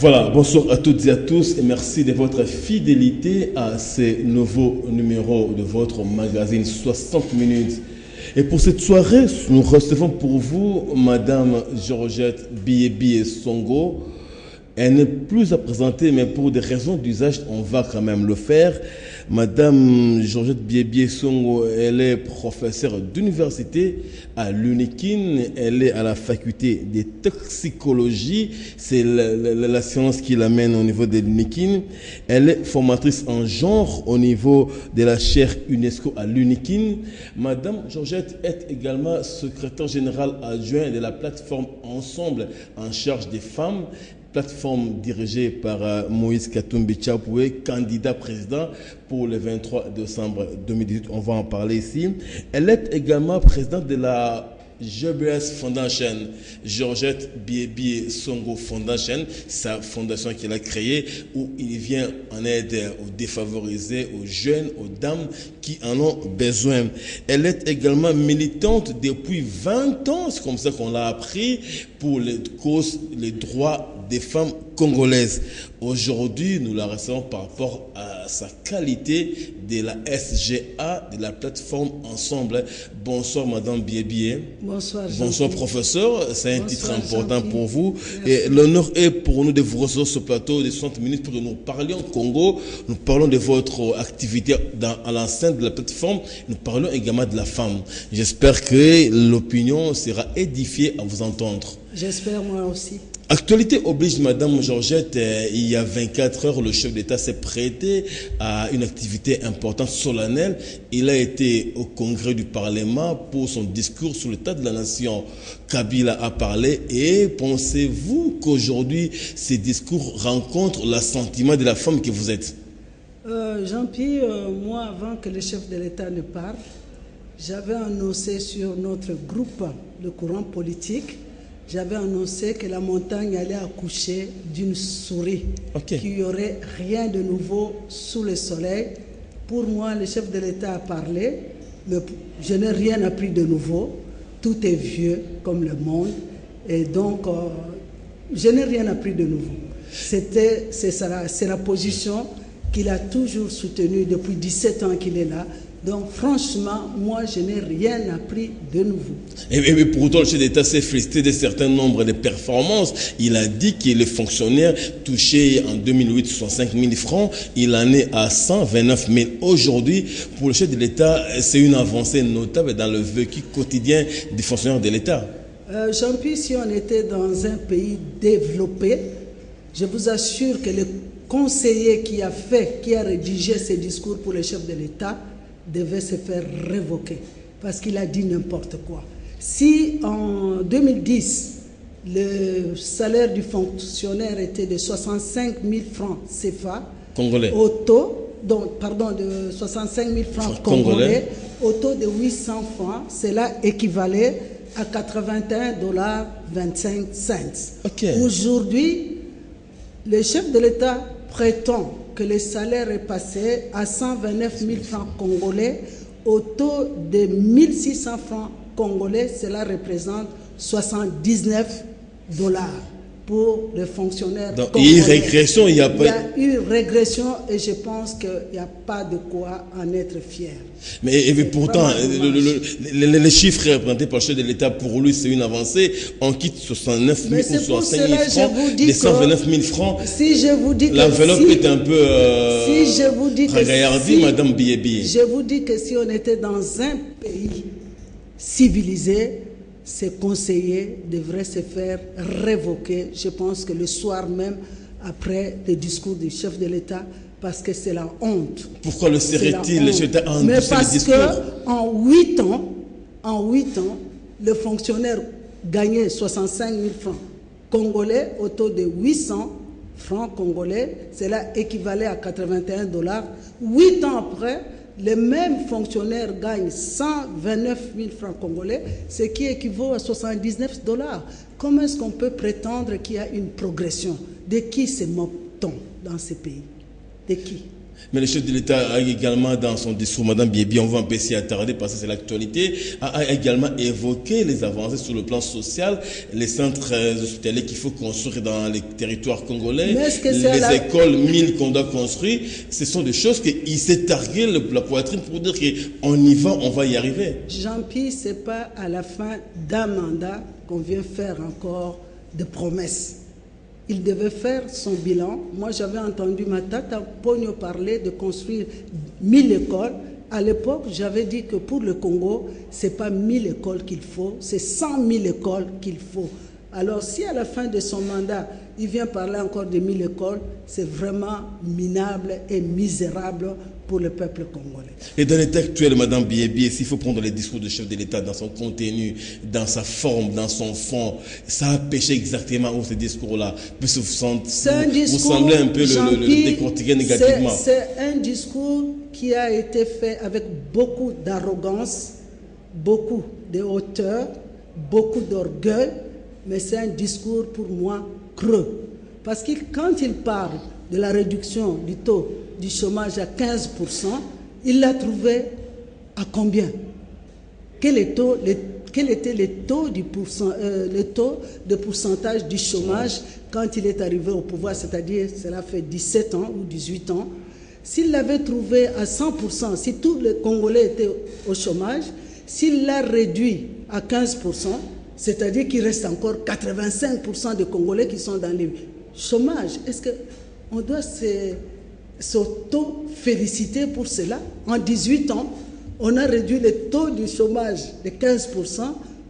Voilà, bonsoir à toutes et à tous et merci de votre fidélité à ces nouveaux numéros de votre magazine 60 minutes. Et pour cette soirée, nous recevons pour vous Madame Georgette Biébié Songo. Elle n'est plus à présenter, mais pour des raisons d'usage, on va quand même le faire. Madame Georgette Biébié Songo, elle est professeure d'université à l'UNIKIN. Elle est à la faculté de toxicologie. C'est la science qui l'amène au niveau de l'UNIKIN. Elle est formatrice en genre au niveau de la chaire UNESCO à l'UNIKIN. Madame Georgette est également secrétaire générale adjoint de la plateforme Ensemble en charge des femmes. Plateforme dirigée par Moïse Katumbi Tchapoué, candidat président pour le 23 décembre 2018. On va en parler ici. Elle est également présidente de la GBS Foundation, Georgette Biébié Songo Foundation, sa fondation qu'elle a créée où il vient en aide aux défavorisés, aux jeunes, aux dames qui en ont besoin. Elle est également militante depuis 20 ans, c'est comme ça qu'on l'a appris, pour les causes, les droits des femmes congolaises. Aujourd'hui, nous la recevons par rapport à sa qualité de la SGA, de la plateforme Ensemble. Bonsoir Madame Biébié. Bonsoir Jean. Bonsoir professeur, c'est un titre important pour vous. Et l'honneur est pour nous de vous recevoir sur ce plateau de 60 minutes pour que nous parlions Congo, nous parlons de votre activité à l'enceinte de la plateforme, nous parlons également de la femme. J'espère que l'opinion sera édifiée à vous entendre. J'espère moi aussi. Actualité oblige, Madame Georgette, il y a 24 heures, le chef d'État s'est prêté à une activité importante, solennelle. Il a été au congrès du Parlement pour son discours sur l'état de la nation. Kabila a parlé et pensez-vous qu'aujourd'hui, ces discours rencontrent l'assentiment de la femme que vous êtes? Jean-Pierre, moi, avant que le chef de l'État ne parle, j'avais annoncé sur notre groupe, le courant politique, j'avais annoncé que la montagne allait accoucher d'une souris, qu'il n'y aurait rien de nouveau sous le soleil. Pour moi, le chef de l'État a parlé, mais je n'ai rien appris de nouveau. Tout est vieux comme le monde, et donc je n'ai rien appris de nouveau. C'est la position qu'il a toujours soutenue depuis 17 ans qu'il est là. Donc franchement, moi je n'ai rien appris de nouveau. Et pourtant le chef d'État s'est félicité de certains nombres de performances. Il a dit que les fonctionnaires touchés en 2008 65 000 francs, il en est à 129 000 aujourd'hui. Pour le chef de l'État, c'est une avancée notable dans le vécu quotidien des fonctionnaires de l'État. Jean-Pierre, si on était dans un pays développé, je vous assure que le conseiller qui a rédigé ces discours pour le chef de l'État devait se faire révoquer parce qu'il a dit n'importe quoi. Si en 2010, le salaire du fonctionnaire était de 65 000 francs CFA, congolais, de 65 000 francs congolais, au taux de 800 francs, cela équivalait à 81,25 $. Aujourd'hui, le chef de l'État prétend que le salaire est passé à 129 000 francs congolais au taux de 1 600 francs congolais. Cela représente 79 $ pour les fonctionnaires congolais. Il y a eu régression, il y a eu régression et je pense qu'il n'y a pas de quoi en être fier. Mais pourtant, les chiffres représentés par le chef de l'État, pour lui, c'est une avancée. On quitte 69 000 ou 65 000 francs, des 129 000 francs. Si je vous dis que l'enveloppe est un peu regardez, Madame Biébié. Je vous dis que si on était dans un pays civilisé, ces conseillers devraient se faire révoquer. Je pense que le soir même, après le discours du chef de l'État, parce que c'est la honte. Pourquoi le serait-il, le chef d'État, en Mais poussant le discours? qu'en 8 ans, le fonctionnaire gagnait 65 000 francs congolais au taux de 800 francs congolais. Cela équivalait à 81 $. 8 ans après, les mêmes fonctionnaires gagnent 129 000 francs congolais, ce qui équivaut à 79 $. Comment est-ce qu'on peut prétendre qu'il y a une progression? De qui se moque-t-on dans ces pays? De qui? Mais le chef de l'État a également, dans son discours, Madame Biébi, on va un peu s'y attarder parce que c'est l'actualité, a également évoqué les avancées sur le plan social, les centres hospitaliers qu'il faut construire dans les territoires congolais, les écoles 1000 qu'on doit construire. Ce sont des choses qu'il s'est targué la poitrine pour dire qu'on y va, on va y arriver. Jean-Pierre, ce n'est pas à la fin d'un mandat qu'on vient faire encore de promesses. Il devait faire son bilan. Moi, j'avais entendu ma tata Pogno parler de construire 1000 écoles. À l'époque, j'avais dit que pour le Congo, ce n'est pas 1000 écoles qu'il faut, c'est 100 000 écoles qu'il faut. Alors, si à la fin de son mandat, il vient parler encore de 1000 écoles, c'est vraiment minable et misérable pour le peuple congolais. Et dans l'état actuel, Madame Biébi, s'il faut prendre les discours du chef de l'État dans son contenu, dans sa forme, dans son fond, ça a pêché exactement où ces discours-là. Vous semblez un peu le décortiquer négativement. C'est un discours qui a été fait avec beaucoup d'arrogance, beaucoup de hauteur, beaucoup d'orgueil, mais c'est un discours pour moi creux. Parce que quand il parle de la réduction du taux du chômage à 15%, il l'a trouvé à combien? Quel était le taux de pourcentage du chômage quand il est arrivé au pouvoir, c'est-à-dire cela fait 17 ans ou 18 ans? S'il l'avait trouvé à 100%, si tous les Congolais étaient au chômage, s'il l'a réduit à 15%, c'est-à-dire qu'il reste encore 85% de Congolais qui sont dans le chômage. Est-ce qu'on doit s'auto-féliciter pour cela? En 18 ans, on a réduit le taux du chômage de 15%.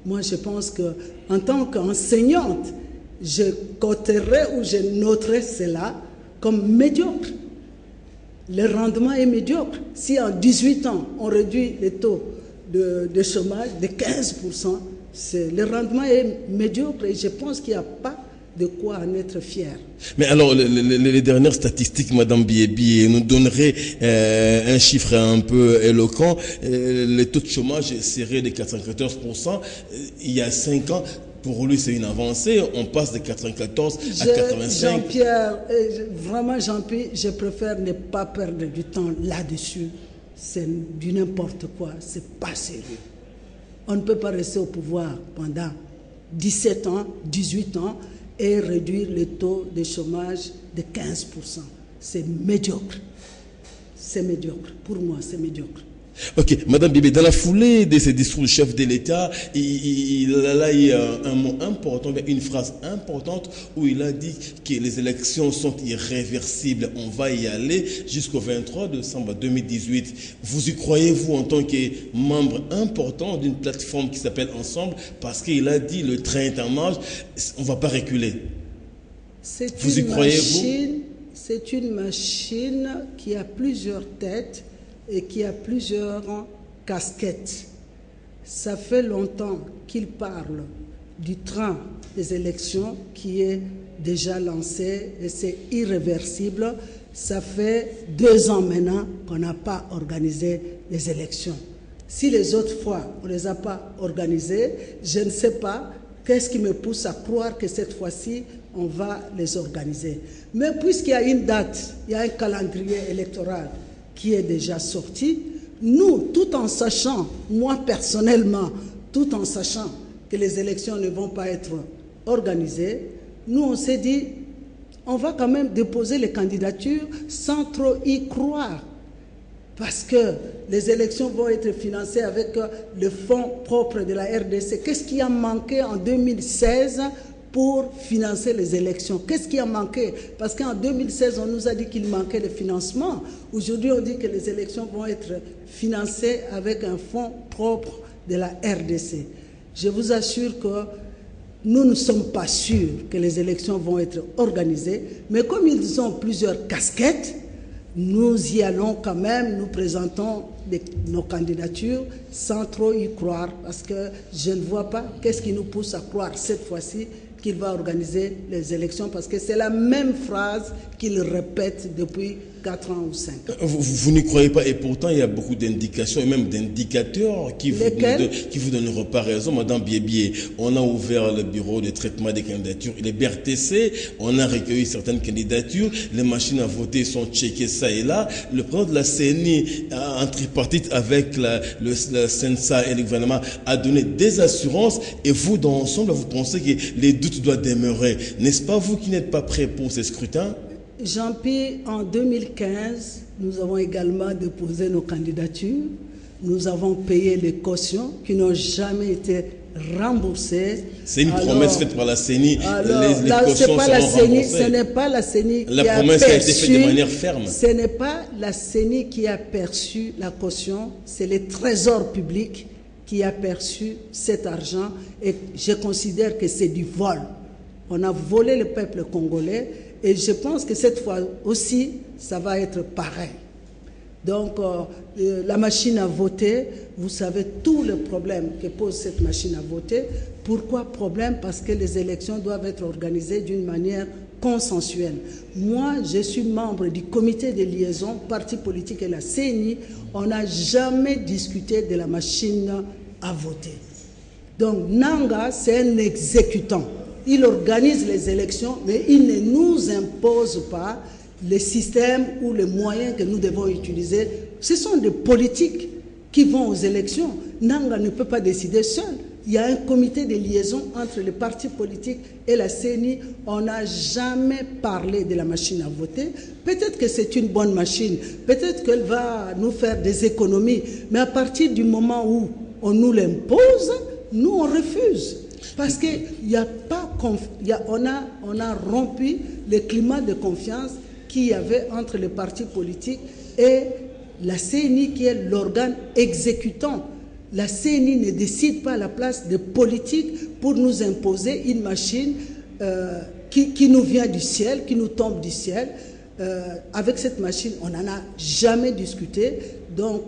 Moi, je pense qu'en tant qu'enseignante, je coterais ou je noterais cela comme médiocre. Le rendement est médiocre. Si en 18 ans, on réduit le taux de chômage de 15%, le rendement est médiocre et je pense qu'il n'y a pas de quoi en être fier. Mais alors, les dernières statistiques, Madame Biébi, nous donneraient un chiffre un peu éloquent. Le taux de chômage serait de 94%. Il y a 5 ans, pour lui, c'est une avancée. On passe de 94 à 85. Jean-Pierre, vraiment, Jean-Pierre, je préfère ne pas perdre du temps là-dessus. C'est du n'importe quoi. C'est pas sérieux. On ne peut pas rester au pouvoir pendant 17 ans, 18 ans et réduire le taux de chômage de 15%. C'est médiocre. C'est médiocre. Pour moi, c'est médiocre. Ok, Madame Biébi, dans la foulée de ces discours du chef de l'État, il a eu un mot important, une phrase importante où il a dit que les élections sont irréversibles. On va y aller jusqu'au 23 décembre 2018. Vous y croyez-vous en tant que membre important d'une plateforme qui s'appelle Ensemble? Parce qu'il a dit le train est en marche, on ne va pas reculer. Vous y croyez-vous? C'est une machine qui a plusieurs têtes et qui a plusieurs casquettes. Ça fait longtemps qu'il parle du train des élections qui est déjà lancé et c'est irréversible. Ça fait 2 ans maintenant qu'on n'a pas organisé les élections. Si les autres fois, on ne les a pas organisées, je ne sais pas qu'est-ce qui me pousse à croire que cette fois-ci, on va les organiser. Mais puisqu'il y a une date, il y a un calendrier électoral qui est déjà sorti, nous, tout en sachant, moi personnellement, tout en sachant que les élections ne vont pas être organisées, nous on s'est dit, on va quand même déposer les candidatures sans trop y croire. Parce que les élections vont être financées avec le fonds propre de la RDC. Qu'est-ce qui a manqué en 2016 pour financer les élections? Qu'est-ce qui a manqué? Parce qu'en 2016, on nous a dit qu'il manquait le financement. Aujourd'hui, on dit que les élections vont être financées avec un fonds propre de la RDC. Je vous assure que nous ne sommes pas sûrs que les élections vont être organisées, mais comme ils ont plusieurs casquettes, nous y allons quand même, nous présentons nos candidatures sans trop y croire, parce que je ne vois pas qu'est-ce qui nous pousse à croire cette fois-ci qu'il va organiser les élections, parce que c'est la même phrase qu'il répète depuis 4 ans ou 5 ans. Vous n'y croyez pas, et pourtant il y a beaucoup d'indications et même d'indicateurs qui vous donneront pas raison. Madame Biébié, on a ouvert le bureau de traitement des candidatures, les BRTC, on a recueilli certaines candidatures, les machines à voter sont checkées ça et là. Le président de la CENI, en tripartite avec le CENSA et le gouvernement, a donné des assurances, et vous, dans l'ensemble, vous pensez que les doutes doivent demeurer. N'est-ce pas vous qui n'êtes pas prêt pour ces scrutins? Jean-Pierre, en 2015, nous avons également déposé nos candidatures. Nous avons payé les cautions qui n'ont jamais été remboursées. C'est une promesse faite par la CENI. Les cautions pas seront remboursées. Ce n'est pas la CENI la qui a promesse perçu, a été faite de manière ferme. Ce n'est pas la CENI qui a perçu la caution, c'est le Trésor public qui a perçu cet argent, et je considère que c'est du vol. On a volé le peuple congolais, et je pense que cette fois aussi, ça va être pareil. Donc, la machine à voter, vous savez tous les problèmes que pose cette machine à voter. Pourquoi problème? Parce que les élections doivent être organisées d'une manière consensuelle. Moi, je suis membre du comité de liaison, parti politique et la CENI. On n'a jamais discuté de la machine à voter. Donc, Nanga, c'est un exécutant. Il organise les élections, mais il ne nous impose pas les systèmes ou les moyens que nous devons utiliser. Ce sont des politiques qui vont aux élections. Nanga ne peut pas décider seul. Il y a un comité de liaison entre les partis politiques et la CENI. On n'a jamais parlé de la machine à voter. Peut-être que c'est une bonne machine. Peut-être qu'elle va nous faire des économies. Mais à partir du moment où on nous l'impose, nous on refuse. Parce qu'il n'y a pas... on a rompu le climat de confiance qu'il y avait entre les partis politiques et la CENI, qui est l'organe exécutant. La CENI ne décide pas à la place des politiques pour nous imposer une machine qui nous vient du ciel, qui nous tombe du ciel. Avec cette machine, on n'en a jamais discuté. Donc,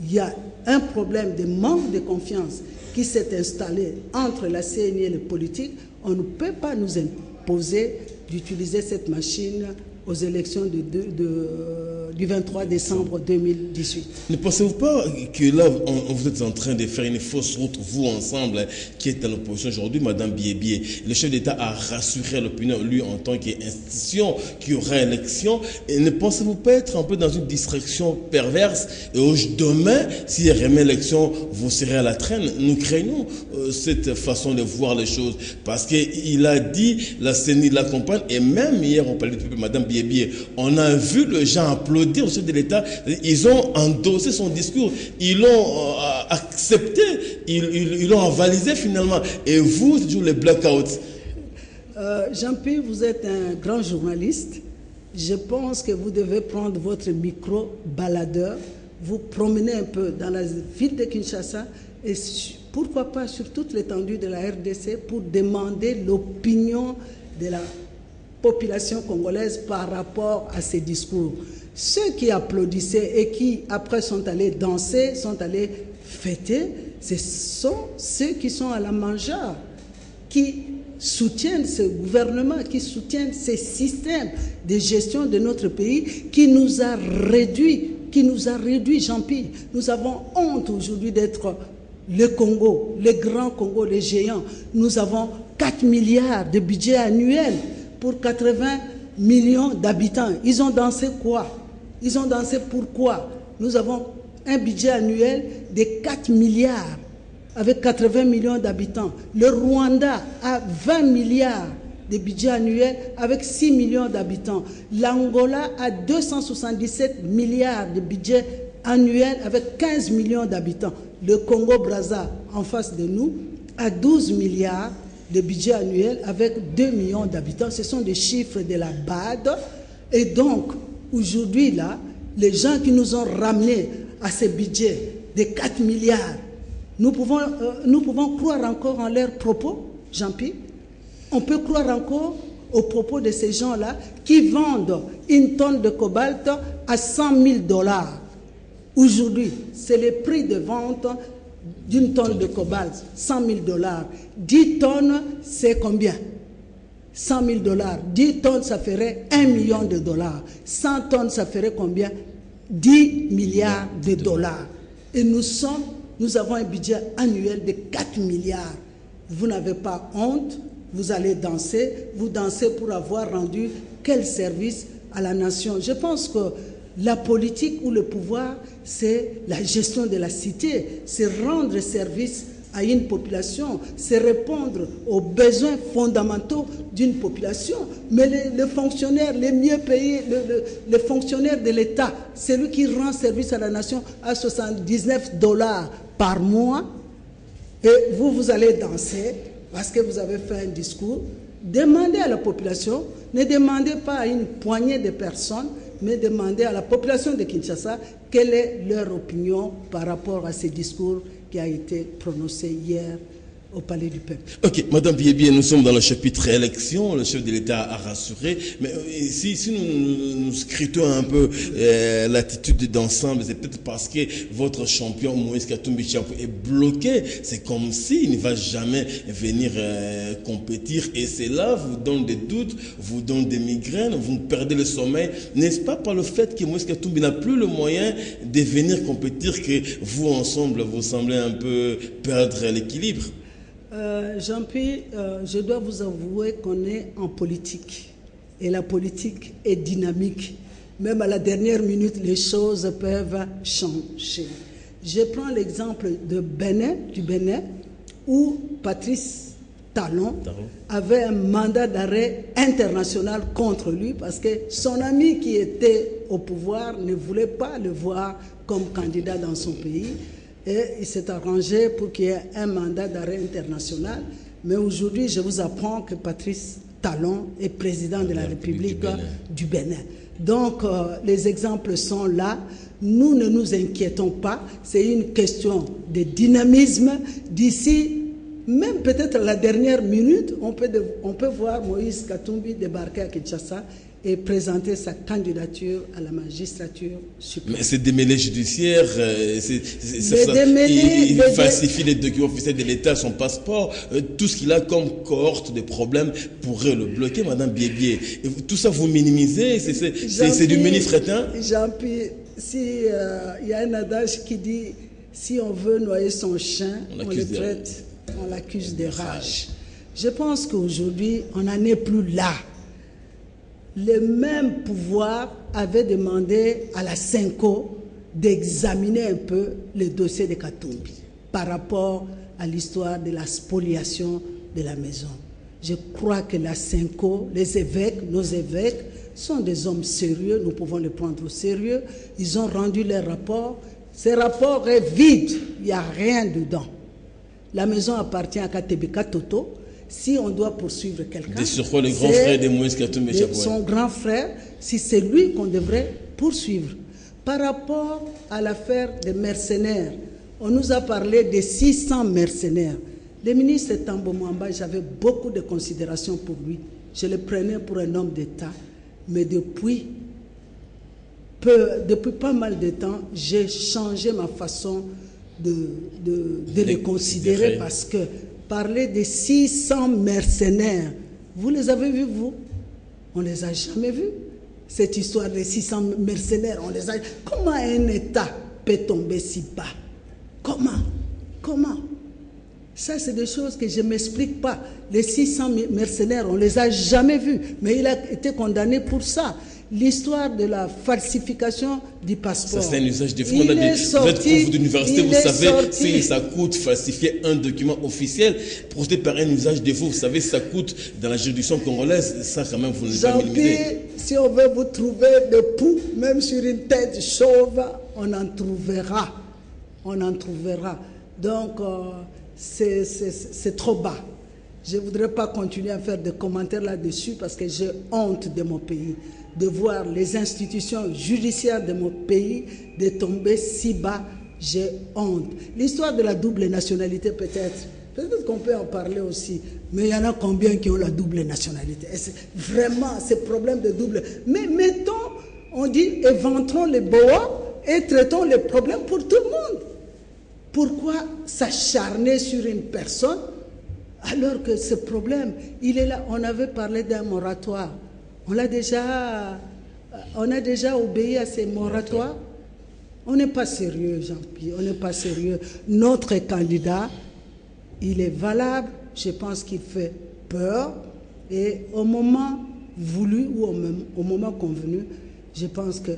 il y a un problème de manque de confiance qui s'est installé entre la CENI et les politiques. On ne peut pas nous imposer d'utiliser cette machine aux élections du 23 décembre 2018. Ne pensez-vous pas que là, vous êtes en train de faire une fausse route, vous ensemble, qui êtes à l'opposition aujourd'hui, Madame Biébié? Le chef d'État a rassuré l'opinion, lui, en tant qu'institution, qu'il y aura élection. Et ne pensez-vous pas être un peu dans une distraction perverse? Et demain, s'il y a remet élection, vous serez à la traîne. Nous craignons cette façon de voir les choses. Parce qu'il a dit, la CENI l'accompagne, et même hier, on parlait de Madame Biébié, on a vu les gens applaudir au chef de l'État. Ils ont endossé son discours, ils l'ont accepté, ils l'ont avalisé finalement. Et vous, c'est toujours les blackouts. Jean-Pierre, vous êtes un grand journaliste. Je pense que vous devez prendre votre micro baladeur, vous promener un peu dans la ville de Kinshasa et pourquoi pas sur toute l'étendue de la RDC pour demander l'opinion de la population congolaise par rapport à ces discours. Ceux qui applaudissaient et qui après sont allés danser, sont allés fêter, ce sont ceux qui sont à la mangeoire, qui soutiennent ce gouvernement, qui soutiennent ces systèmes de gestion de notre pays, qui nous a réduit, Jean-Pierre. Nous avons honte aujourd'hui d'être le Congo, le grand Congo, les géants. Nous avons 4 milliards de budget annuel pour 80 millions d'habitants. Ils ont dansé quoi? Ils ont dansé pourquoi? Nous avons un budget annuel de 4 milliards avec 80 millions d'habitants. Le Rwanda a 20 milliards de budget annuel avec 6 millions d'habitants. L'Angola a 277 milliards de budget annuel avec 15 millions d'habitants. Le Congo-Brazza, en face de nous, a 12 milliards de budget annuel avec 2 millions d'habitants. Ce sont des chiffres de la BAD. Et donc, aujourd'hui, là, les gens qui nous ont ramenés à ce budget de 4 milliards, nous pouvons croire encore en leurs propos, Jean-Pierre. On peut croire encore aux propos de ces gens-là qui vendent une tonne de cobalt à 100 000 $. Aujourd'hui, c'est le prix de vente d'une tonne de cobalt, 100 000 $. 10 tonnes, c'est combien? 100 000 $. 10 tonnes, ça ferait 1 million de dollars. 100 tonnes, ça ferait combien? 10 milliards de dollars. Et nous avons un budget annuel de 4 milliards. Vous n'avez pas honte, vous allez danser. Vous dansez pour avoir rendu quel service à la nation? Je pense que la politique ou le pouvoir, c'est la gestion de la cité, c'est rendre service à une population, c'est répondre aux besoins fondamentaux d'une population. Mais les fonctionnaires, les mieux payés, les fonctionnaires de l'État, celui qui rend service à la nation à 79 $ par mois, et vous allez danser parce que vous avez fait un discours. Demandez à la population, ne demandez pas à une poignée de personnes, mais demandez à la population de Kinshasa quelle est leur opinion par rapport à ce discours qui a été prononcé hier au Palais du Peuple. Ok, Madame Biébié, nous sommes dans le chapitre élection, le chef de l'État a rassuré, mais si nous scrutons un peu l'attitude d'ensemble, c'est peut-être parce que votre champion Moïse Katumbi Tchapou est bloqué, c'est comme s'il ne va jamais venir compétir, et cela vous donne des doutes, vous donne des migraines, vous perdez le sommeil, n'est-ce pas par le fait que Moïse Katumbi n'a plus le moyen de venir compétir que vous ensemble, vous semblez un peu perdre l'équilibre? Jean-Pierre, je dois vous avouer qu'on est en politique et la politique est dynamique. Même à la dernière minute, les choses peuvent changer. Je prends l'exemple du Bénin, où Patrice Talon avait un mandat d'arrêt international contre lui parce que son ami qui était au pouvoir ne voulait pas le voir comme candidat dans son pays. Et il s'est arrangé pour qu'il y ait un mandat d'arrêt international. Mais aujourd'hui, je vous apprends que Patrice Talon est président de la République du Bénin. Donc, les exemples sont là. Nous ne nous inquiétons pas. C'est une question de dynamisme. D'ici, même peut-être à la dernière minute, on peut voir Moïse Katumbi débarquer à Kinshasa et présenter sa candidature à la magistrature suprême. Mais c'est démêlé judiciaire, il falsifie les documents officiels de l'État, son passeport, tout ce qu'il a comme cohorte de problèmes pourrait le bloquer, Madame Biébié. Tout ça vous minimisez, c'est du mini-fretin? Jean-Pierre, il y a un adage qui dit, si on veut noyer son chien, on l'accuse de rage. Je pense qu'aujourd'hui, on n'en est plus là. Le même pouvoir avait demandé à la Senko d'examiner un peu le dossier de Katumbi par rapport à l'histoire de la spoliation de la maison. Je crois que la Senko, les évêques, nos évêques, sont des hommes sérieux, nous pouvons les prendre au sérieux. Ils ont rendu leur rapport. Ce rapport est vide, il n'y a rien dedans. La maison appartient à Katebeka Toto. Si on doit poursuivre quelqu'un, c'est le grand frère de Moïse Katumbi Tchapou. Son grand frère, si c'est lui qu'on devrait poursuivre. Par rapport à l'affaire des mercenaires, on nous a parlé de 600 mercenaires. Le ministre Tambo Mwamba, j'avais beaucoup de considération pour lui. Je le prenais pour un homme d'État. Mais depuis pas mal de temps, j'ai changé ma façon de le considérer parce que parler de 600 mercenaires, vous les avez vus, vous? On ne les a jamais vus. Cette histoire de 600 mercenaires, on les a... Comment un État peut tomber si bas? Comment? Ça, c'est des choses que je ne m'explique pas. Les 600 mercenaires, on ne les a jamais vus. Mais il a été condamné pour ça. L'histoire de la falsification du passeport. Ça, c'est un usage de faux. Vous êtes prof d'université, vous savez si ça coûte falsifier un document officiel procédé par un usage de faux. Vous savez, ça coûte dans la juridiction congolaise. Ça, quand même, vous ne l'avez pas minimisé. Si on veut vous trouver de poux, même sur une tête chauve, on en trouvera. On en trouvera. Donc, c'est trop bas. Je ne voudrais pas continuer à faire des commentaires là-dessus parce que j'ai honte de mon pays, de voir les institutions judiciaires de mon pays de tomber si bas. J'ai honte. L'histoire de la double nationalité, peut-être qu'on peut en parler aussi, mais il y en a combien qui ont la double nationalité? Vraiment, ces problèmes de double. Mais mettons, on dit, éventrons les boas et traitons les problèmes pour tout le monde. Pourquoi s'acharner sur une personne Alors que ce problème, il est là. On avait parlé d'un moratoire. On a déjà obéi à ces moratoires. On n'est pas sérieux, Jean-Pierre, on n'est pas sérieux. Notre candidat, il est valable, je pense qu'il fait peur, et au moment voulu ou au moment convenu, je pense que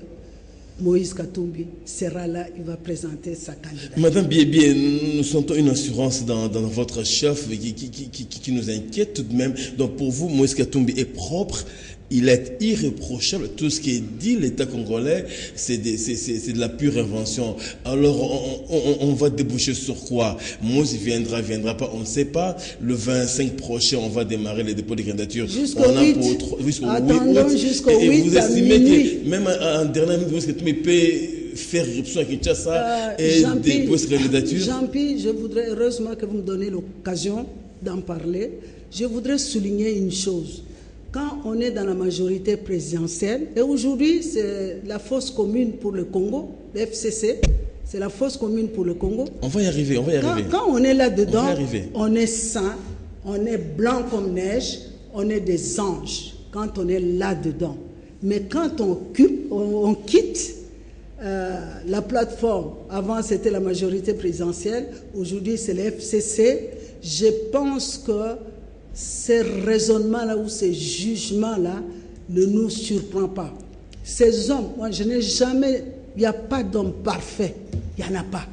Moïse Katumbi sera là, il va présenter sa candidature. Madame Biébié, nous sentons une assurance dans votre chef qui nous inquiète tout de même. Donc pour vous, Moïse Katumbi est propre, il est irréprochable. Tout ce qui est dit, l'État congolais, c'est de la pure invention. Alors on va déboucher sur quoi? Moïse viendra pas, on ne sait pas. Le 25 prochain, on va démarrer les dépôts de candidature. Jusqu'au 8 Et vous estimez que même en dernière minute, Moïse Katumbi peut faire irruption à Kinshasa et déposer sa candidature? Jean-Pierre, je voudrais, heureusement que vous me donnez l'occasion d'en parler, je voudrais souligner une chose. Quand on est dans la majorité présidentielle, et aujourd'hui c'est la fosse commune pour le Congo, le FCC, c'est la fosse commune pour le Congo. On va y arriver, on va y arriver. Quand on est là-dedans, on est saint, on est blanc comme neige, on est des anges quand on est là-dedans. Mais quand on quitte la plateforme, avant c'était la majorité présidentielle, aujourd'hui c'est le FCC, je pense que ces raisonnements-là ou ces jugements-là ne nous surprennent pas. Ces hommes, moi je n'ai jamais, il n'y a pas d'homme parfait, il n'y en a pas.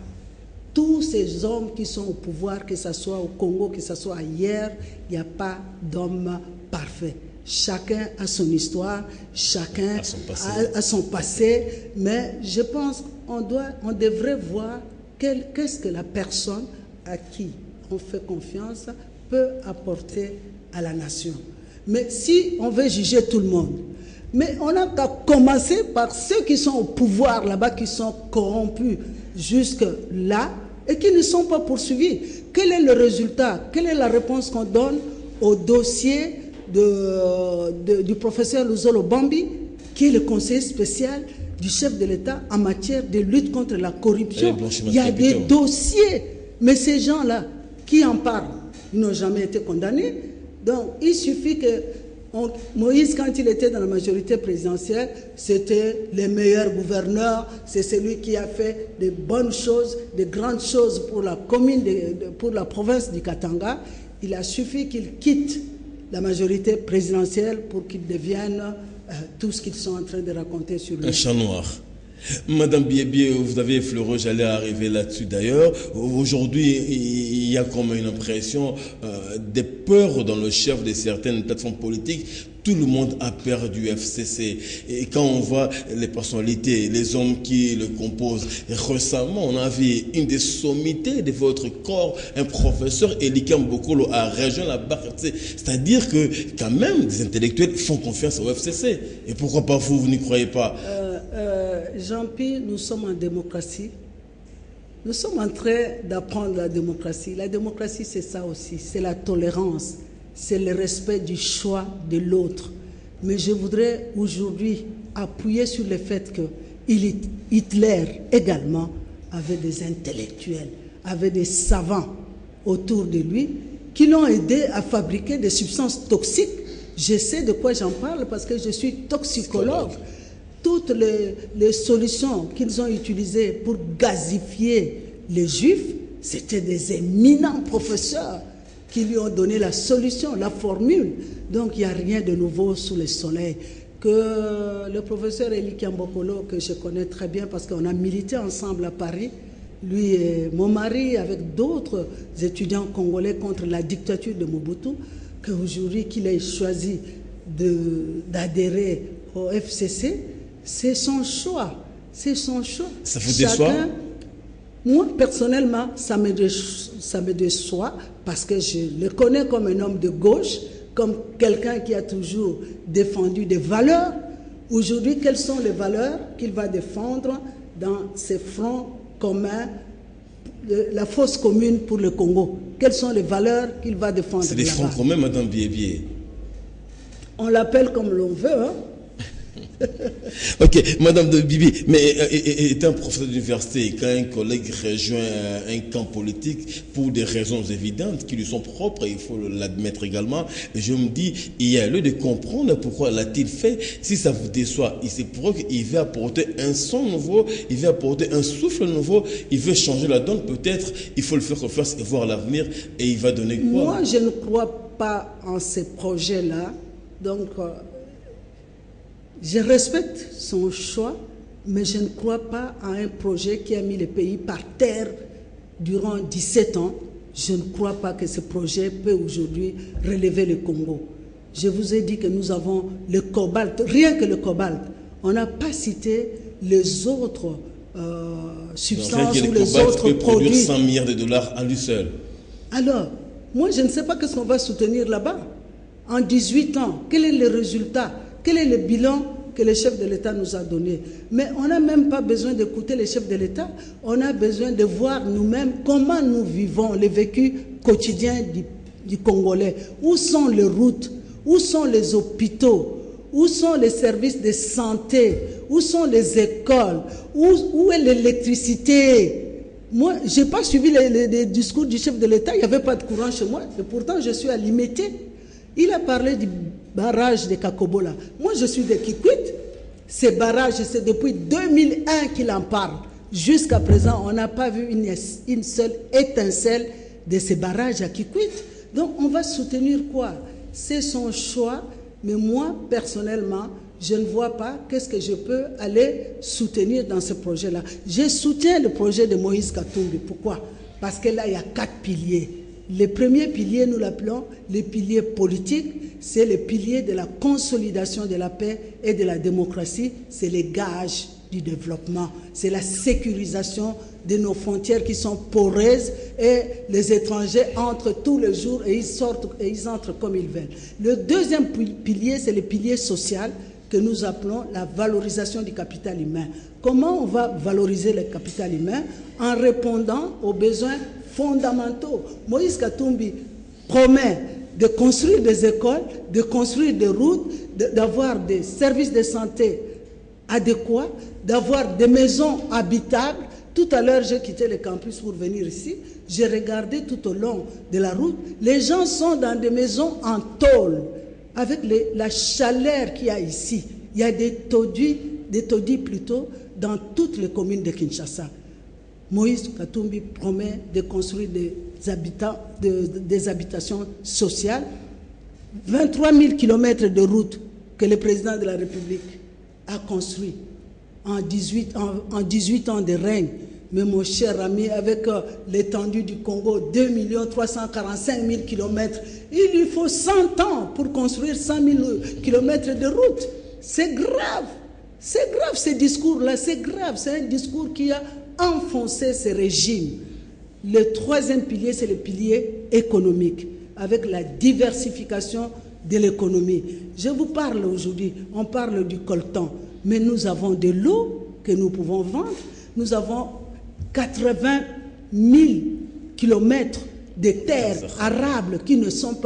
Tous ces hommes qui sont au pouvoir, que ce soit au Congo, que ce soit ailleurs, il n'y a pas d'homme parfait. Chacun a son histoire, chacun a son passé, mais je pense qu'on devrait voir qu'est-ce que la personne à qui on fait confiance peut apporter à la nation. Mais si on veut juger tout le monde, mais on n'a qu'à commencer par ceux qui sont au pouvoir là-bas, qui sont corrompus jusque-là et qui ne sont pas poursuivis. Quel est le résultat? Quelle est la réponse qu'on donne au dossier du professeur Luzolo Bambi, qui est le conseiller spécial du chef de l'État en matière de lutte contre la corruption? Il y a des dossiers, mais ces gens-là, qui en parlent? Ils n'ont jamais été condamnés. Donc, il suffit que Moïse, quand il était dans la majorité présidentielle, c'était le meilleur gouverneur, c'est celui qui a fait de bonnes choses, de grandes choses pour la commune, pour la province du Katanga. Il a suffi qu'il quitte la majorité présidentielle pour qu'il devienne tout ce qu'ils sont en train de raconter sur lui. Un chat noir. Madame Biébié, vous avez effleuré, j'allais arriver là-dessus d'ailleurs. Aujourd'hui, il y a comme une impression des peurs dans le chef de certaines plateformes politiques. Tout le monde a peur du FCC. Et quand on voit les personnalités, les hommes qui le composent, récemment, on a vu une des sommités de votre corps, un professeur, Elikam Bokolo, a rejoint la barre. C'est-à-dire que quand même, des intellectuels font confiance au FCC. Et pourquoi pas vous n'y croyez pas? Jean-Pierre, nous sommes en démocratie. Nous sommes en train d'apprendre la démocratie. La démocratie, c'est ça aussi. C'est la tolérance. C'est le respect du choix de l'autre. Mais je voudrais aujourd'hui appuyer sur le fait que Hitler également avait des intellectuels, avait des savants autour de lui qui l'ont aidé à fabriquer des substances toxiques. Je sais de quoi j'en parle parce que je suis toxicologue. Toutes les solutions qu'ils ont utilisées pour gazifier les Juifs, c'était des éminents professeurs qui lui ont donné la solution, la formule. Donc il n'y a rien de nouveau sous le soleil. Que le professeur Elikam Bokolo, que je connais très bien parce qu'on a milité ensemble à Paris, lui et mon mari, avec d'autres étudiants congolais contre la dictature de Mobutu, qu'aujourd'hui qu'il ait choisi d'adhérer au FCC, c'est son choix. C'est son choix. Ça vous déçoit? Moi, personnellement, ça me déçoit parce que je le connais comme un homme de gauche, comme quelqu'un qui a toujours défendu des valeurs. Aujourd'hui, quelles sont les valeurs qu'il va défendre dans ces fronts communs, la fosse commune pour le Congo? Quelles sont les valeurs qu'il va défendre? C'est des fronts communs, Madame Biébié. On l'appelle comme l'on veut, hein? Ok, Madame de Bibi, mais étant professeur d'université, quand un collègue rejoint un camp politique pour des raisons évidentes qui lui sont propres, il faut l'admettre également, je me dis, il y a lieu de comprendre pourquoi l'a-t-il fait. Si ça vous déçoit, il c'est pour qu'il veut apporter un son nouveau, il veut apporter un souffle nouveau, il veut changer la donne, peut-être il faut le faire confiance et voir l'avenir, et il va donner quoi? Moi, je ne crois pas en ces projets-là, donc je respecte son choix, mais je ne crois pas à un projet qui a mis le pays par terre durant 17 ans. Je ne crois pas que ce projet peut aujourd'hui relever le Congo. Je vous ai dit que nous avons le cobalt, rien que le cobalt. On n'a pas cité les autres substances ou les autres produits. 100 milliards de dollars à lui seul. Alors, moi je ne sais pas qu'est-ce qu'on va soutenir là-bas. En 18 ans, quel est le résultat? Quel est le bilan que le chef de l'État nous a donné? Mais on n'a même pas besoin d'écouter les chefs de l'État. On a besoin de voir nous-mêmes comment nous vivons le vécu quotidien du Congolais. Où sont les routes? Où sont les hôpitaux? Où sont les services de santé? Où sont les écoles? Où est l'électricité? Moi, je n'ai pas suivi les discours du chef de l'État. Il n'y avait pas de courant chez moi. Et pourtant, je suis à Limité. Il a parlé du barrage de Kakobola. Moi, je suis de Kikwit. Ces barrages, c'est depuis 2001 qu'il en parle. Jusqu'à présent, on n'a pas vu une seule étincelle de ces barrages à Kikwit. Donc, on va soutenir quoi? C'est son choix. Mais moi, personnellement, je ne vois pas qu'est-ce que je peux aller soutenir dans ce projet-là. Je soutiens le projet de Moïse Katumbi. Pourquoi? Parce que là, il y a 4 piliers. Le premier pilier, nous l'appelons le pilier politique, c'est le pilier de la consolidation de la paix et de la démocratie, c'est les gages du développement, c'est la sécurisation de nos frontières qui sont poreuses et les étrangers entrent tous les jours et ils sortent et ils entrent comme ils veulent. Le deuxième pilier, c'est le pilier social que nous appelons la valorisation du capital humain. Comment on va valoriser le capital humain? En répondant aux besoins fondamentaux. Moïse Katumbi promet de construire des écoles, de construire des routes, d'avoir des services de santé adéquats, d'avoir des maisons habitables. Tout à l'heure, j'ai quitté le campus pour venir ici. J'ai regardé tout au long de la route. Les gens sont dans des maisons en tôle, avec la chaleur qu'il y a ici. Il y a des taudis plutôt, dans toutes les communes de Kinshasa. Moïse Katumbi promet de construire des habitations sociales, 23 000 km de routes que le président de la République a construit en 18 ans de règne. Mais mon cher ami, avec l'étendue du Congo, 2 345 000 km, il lui faut 100 ans pour construire 100 000 km de routes. C'est grave, ce discours-là, c'est grave. C'est un discours qui a enfoncer ce régime. Le troisième pilier, c'est le pilier économique, avec la diversification de l'économie. Je vous parle aujourd'hui, on parle du coltan, mais nous avons de l'eau que nous pouvons vendre. Nous avons 80 000 kilomètres de terres arables qui ne sont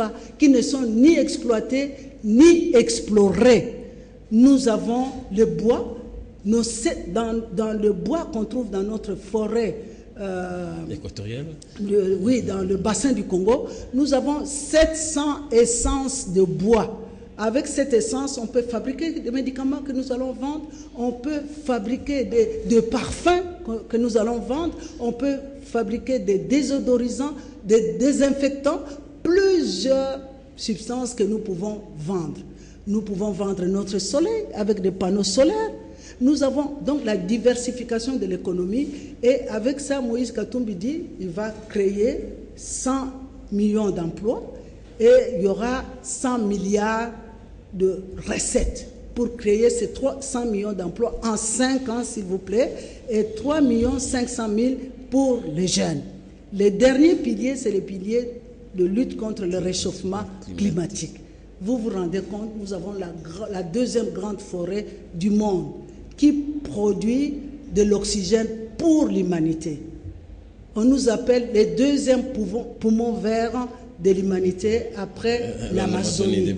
ni exploitées ni explorées. Nous avons le bois. Dans le bois qu'on trouve dans notre forêt équatoriale, oui, dans le bassin du Congo, nous avons 700 essences de bois. Avec cette essence, on peut fabriquer des médicaments que nous allons vendre, on peut fabriquer des parfums que nous allons vendre, on peut fabriquer des désodorisants, des désinfectants, plusieurs substances que nous pouvons vendre. Nous pouvons vendre notre soleil avec des panneaux solaires. Nous avons donc la diversification de l'économie et avec ça, Moïse Katumbi dit il va créer 100 millions d'emplois et il y aura 100 milliards de recettes pour créer ces 100 millions d'emplois en 5 ans, s'il vous plaît, et 3 500 000 pour les jeunes. Le dernier pilier, c'est le pilier de lutte contre le réchauffement climatique. Vous vous rendez compte, nous avons la deuxième grande forêt du monde qui produit de l'oxygène pour l'humanité. On nous appelle les deuxièmes poumons verts de l'humanité après l'Amazonie.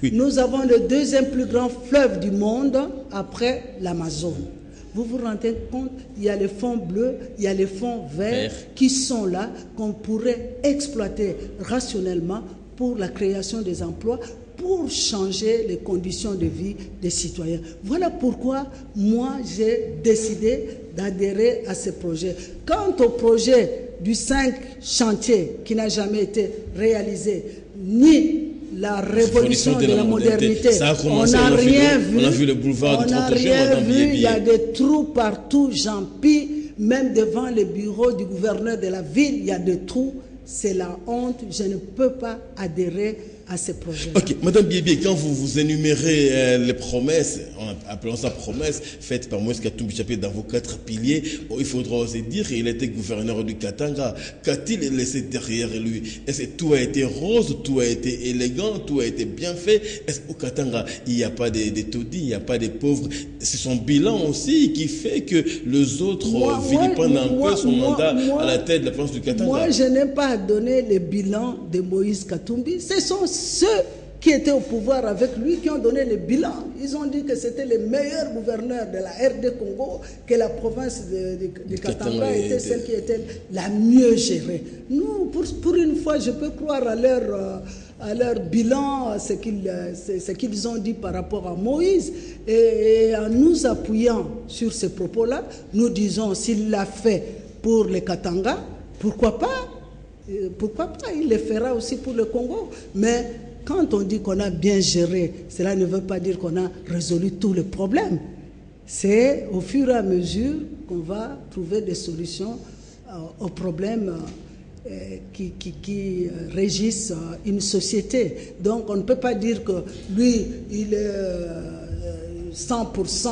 Oui. Nous avons le deuxième plus grand fleuve du monde après l'Amazone. Vous vous rendez compte, il y a les fonds bleus, il y a les fonds verts qui sont là, qu'on pourrait exploiter rationnellement pour la création des emplois, pour changer les conditions de vie des citoyens. Voilà pourquoi moi j'ai décidé d'adhérer à ce projet. Quant au projet du 5 chantiers qui n'a jamais été réalisé, ni la révolution de la modernité, on n'a rien vu. On a vu le boulevard du 30 juin, il y a des trous partout, j'en pille, même devant les bureaux du gouverneur de la ville, il y a des trous. C'est la honte, je ne peux pas adhérer à ces projets. Ok, Madame Biébié, quand vous énumérez les promesses, appelons ça promesses, faites par Moïse Katumbi Chapé dans vos 4 piliers, il faudra aussi dire qu'il était gouverneur du Katanga. Qu'a-t-il laissé derrière lui? Est-ce que tout a été rose, tout a été élégant, tout a été bien fait? Est-ce qu'au Katanga, il n'y a pas des taudis, il n'y a pas des pauvres? C'est son bilan aussi qui fait que les autres vilipendent un peu son mandat à la tête de la province du Katanga. Moi, je n'ai pas donné le bilan de Moïse Katumbi. Ce sont ceux qui étaient au pouvoir avec lui qui ont donné le bilan. Ils ont dit que c'était le meilleur gouverneur de la RD Congo, que la province de Katanga était celle qui était la mieux gérée. Nous, pour une fois, je peux croire à leur bilan, ce qu'ils ont dit par rapport à Moïse. Et en nous appuyant sur ces propos-là, nous disons, s'il l'a fait pour les Katanga, pourquoi pas? Pourquoi pas? Il le fera aussi pour le Congo. Mais quand on dit qu'on a bien géré, cela ne veut pas dire qu'on a résolu tous les problèmes. C'est au fur et à mesure qu'on va trouver des solutions aux problèmes qui régissent une société. Donc on ne peut pas dire que lui, il est 100%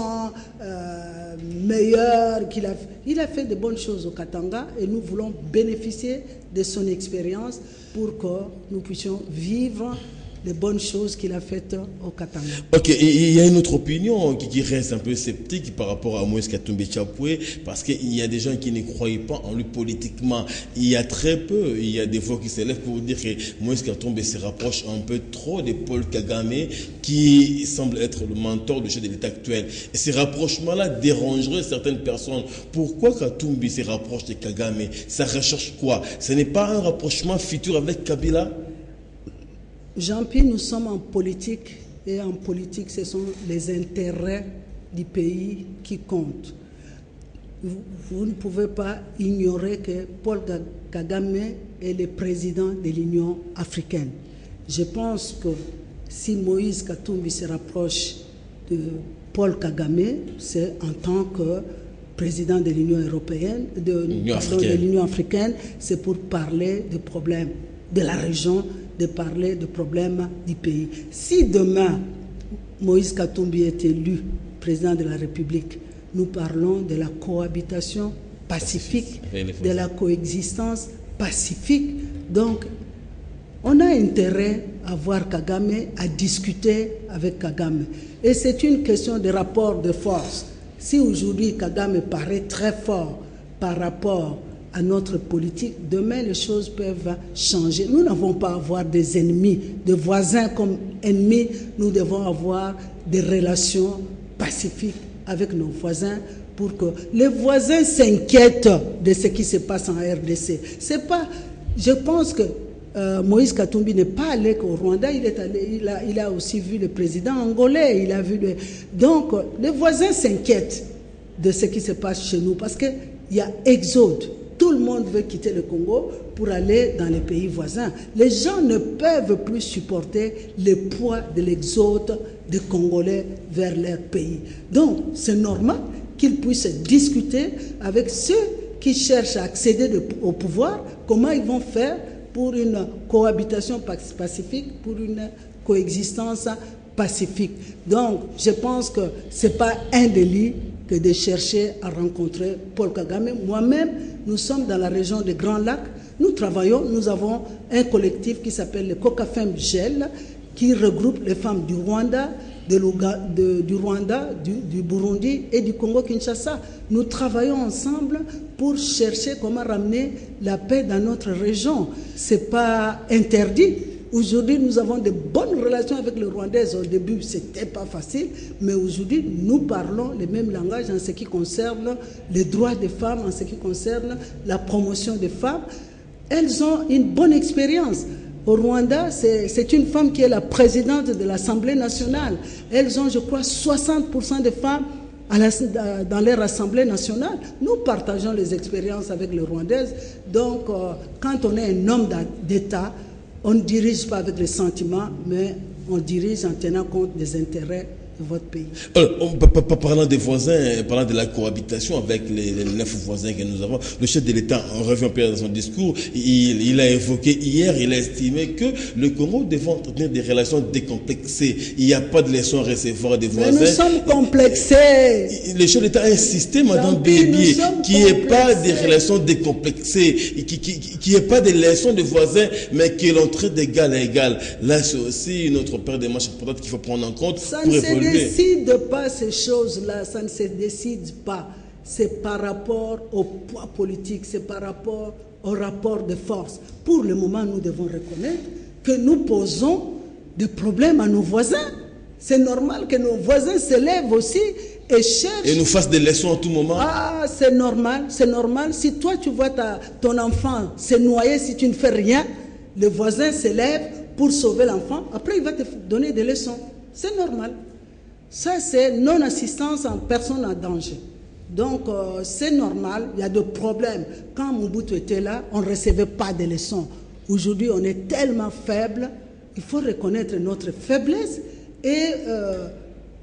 meilleur, il a fait de bonnes choses au Katanga et nous voulons bénéficier de son expérience pour que nous puissions vivre les bonnes choses qu'il a faites au Katanga. Ok, il y a une autre opinion qui reste un peu sceptique par rapport à Moïse Katumbi Chapwe, parce qu'il y a des gens qui ne croyaient pas en lui politiquement. Il y a très peu, il y a des voix qui s'élèvent pour dire que Moïse Katumbi se rapproche un peu trop de Paul Kagame, qui semble être le mentor du chef de l'État actuel. Et ces rapprochements-là dérangeraient certaines personnes. Pourquoi Katumbi se rapproche de Kagame? Ça recherche quoi? Ce n'est pas un rapprochement futur avec Kabila? Jean-Pierre, nous sommes en politique et en politique, ce sont les intérêts du pays qui comptent. Vous ne pouvez pas ignorer que Paul Kagame est le président de l'Union africaine. Je pense que si Moïse Katumbi se rapproche de Paul Kagame, c'est en tant que président de l'Union européenne, de l'Union africaine, c'est pour parler des problèmes de la région, de parler des problèmes du pays. Si demain, Moïse Katumbi est élu président de la République, nous parlons de la cohabitation pacifique, de la coexistence pacifique. Donc, on a intérêt à voir Kagame, à discuter avec Kagame. Et c'est une question de rapport de force. Si aujourd'hui Kagame paraît très fort par rapport à notre politique, demain les choses peuvent changer. Nous n'avons pas à avoir des ennemis, des voisins comme ennemis. Nous devons avoir des relations pacifiques avec nos voisins pour que les voisins s'inquiètent de ce qui se passe en RDC. C'est pas, je pense que Moïse Katumbi n'est pas allé au Rwanda, il a aussi vu le président angolais, il a vu donc les voisins s'inquiètent de ce qui se passe chez nous parce qu'il y a exode. Tout le monde veut quitter le Congo pour aller dans les pays voisins. Les gens ne peuvent plus supporter le poids de l'exode des Congolais vers leur pays. Donc, c'est normal qu'ils puissent discuter avec ceux qui cherchent à accéder au pouvoir, comment ils vont faire pour une cohabitation pacifique, pour une coexistence pacifique. Donc, je pense que ce n'est pas un délit que de chercher à rencontrer Paul Kagame. Moi-même, nous sommes dans la région des Grands Lacs. Nous travaillons, nous avons un collectif qui s'appelle le Coca Femme Gel, qui regroupe les femmes du Rwanda, du Rwanda, du Burundi et du Congo-Kinshasa. Nous travaillons ensemble pour chercher comment ramener la paix dans notre région. Ce n'est pas interdit. Aujourd'hui, nous avons de bonnes relations avec les Rwandais. Au début, ce n'était pas facile, mais aujourd'hui, nous parlons le même langage en ce qui concerne les droits des femmes, en ce qui concerne la promotion des femmes. Elles ont une bonne expérience. Au Rwanda, c'est une femme qui est la présidente de l'Assemblée nationale. Elles ont, je crois, 60% de femmes dans leur Assemblée nationale. Nous partageons les expériences avec les Rwandaises. Donc, quand on est un homme d'État, on ne dirige pas avec les sentiments, mais on dirige en tenant compte des intérêts de votre pays. Parlant des voisins, parlant de la cohabitation avec les 9 voisins que nous avons, le chef de l'État, en revient dans son discours, il a évoqué hier, il a estimé que le Congo devait entretenir des relations décomplexées. Il n'y a pas de leçons à recevoir des voisins. Mais nous sommes complexés. Le chef de l'État a insisté, Madame Bébier, qu'il n'y ait pas des relations décomplexées, qu'il n'y ait pas des leçons de voisins, mais que l'on traite d'égal à égal. Là, c'est aussi notre paire de manches importantes qu'il faut prendre en compte pour évoluer. Ça ne se décide pas ces choses-là, ça ne se décide pas. C'est par rapport au poids politique, c'est par rapport au rapport de force. Pour le moment, nous devons reconnaître que nous posons des problèmes à nos voisins. C'est normal que nos voisins se lèvent aussi et cherchent... Et nous fassent des leçons à tout moment. Ah, c'est normal, c'est normal. Si toi, tu vois ton enfant se noyer si tu ne fais rien, le voisin se lève pour sauver l'enfant. Après, il va te donner des leçons. C'est normal. Ça, c'est non-assistance en personne en danger. Donc, c'est normal, il y a des problèmes. Quand Mobutu était là, on ne recevait pas de leçons. Aujourd'hui, on est tellement faible, il faut reconnaître notre faiblesse et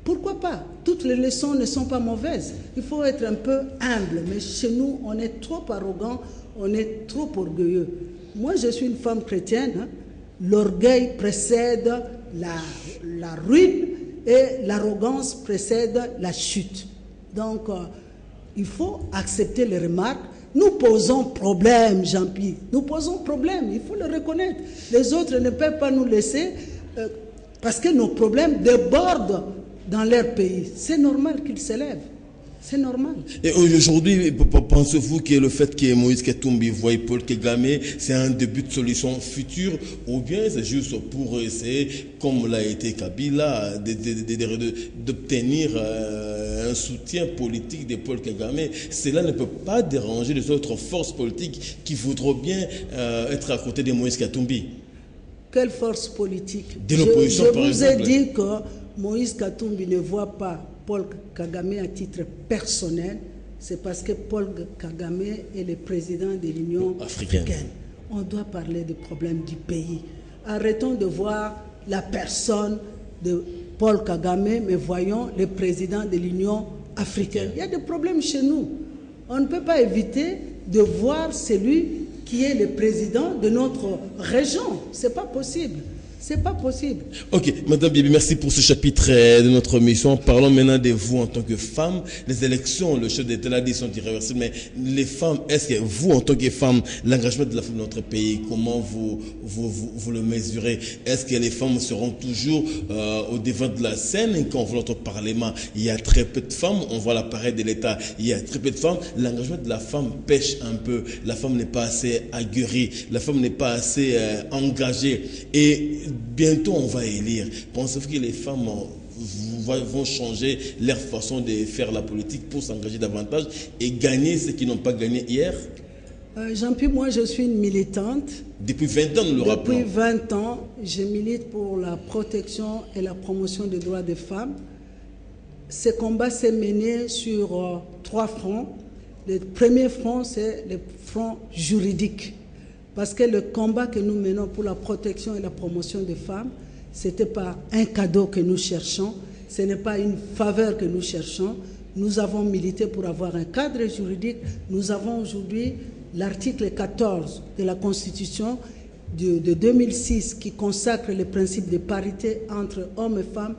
pourquoi pas? Toutes les leçons ne sont pas mauvaises. Il faut être un peu humble, mais chez nous, on est trop arrogant, on est trop orgueilleux. Moi, je suis une femme chrétienne, hein. L'orgueil précède la ruine, et l'arrogance précède la chute. Donc, il faut accepter les remarques. Nous posons problème, Jean-Pierre. Nous posons problème, il faut le reconnaître. Les autres ne peuvent pas nous laisser parce que nos problèmes débordent dans leur pays. C'est normal qu'ils s'élèvent. C'est normal. Et aujourd'hui, pensez-vous que le fait que Moïse Katumbi voie Paul Kagame, c'est un début de solution future, ou bien c'est juste pour essayer, comme l'a été Kabila, d'obtenir un soutien politique de Paul Kagame? Cela ne peut pas déranger les autres forces politiques qui voudraient bien être à côté de Moïse Katumbi. Quelle force politique? De l'opposition, par exemple. Je vous ai dit que Moïse Katumbi ne voit pas Paul Kagame à titre personnel, c'est parce que Paul Kagame est le président de l'Union africaine. On doit parler des problèmes du pays. Arrêtons de voir la personne de Paul Kagame, mais voyons le président de l'Union africaine. Il y a des problèmes chez nous. On ne peut pas éviter de voir celui qui est le président de notre région. Ce n'est pas possible. C'est pas possible. Ok, Madame Bibi, merci pour ce chapitre de notre mission. Parlons maintenant de vous en tant que femme. Les élections, le chef d'État l'a dit, sont irréversibles, mais les femmes, est-ce que vous, en tant que femme, l'engagement de la femme dans notre pays, comment vous le mesurez? Est-ce que les femmes seront toujours au devant de la scène quand on voit notre Parlement? Il y a très peu de femmes, on voit l'appareil de l'État, il y a très peu de femmes. L'engagement de la femme pêche un peu. La femme n'est pas assez aguerrie, la femme n'est pas assez engagée. Et bientôt, on va élire. Pensez-vous que les femmes vont changer leur façon de faire la politique pour s'engager davantage et gagner ce qu'ils n'ont pas gagné hier? Jean-Pierre, moi, je suis une militante. Depuis 20 ans, nous le rappelons. Depuis 20 ans, je milite pour la protection et la promotion des droits des femmes. Ce combat s'est mené sur 3 fronts. Le premier front, c'est le front juridique. Parce que le combat que nous menons pour la protection et la promotion des femmes, ce n'était pas un cadeau que nous cherchons, ce n'est pas une faveur que nous cherchons. Nous avons milité pour avoir un cadre juridique. Nous avons aujourd'hui l'article 14 de la Constitution de 2006 qui consacre le principe de parité entre hommes et femmes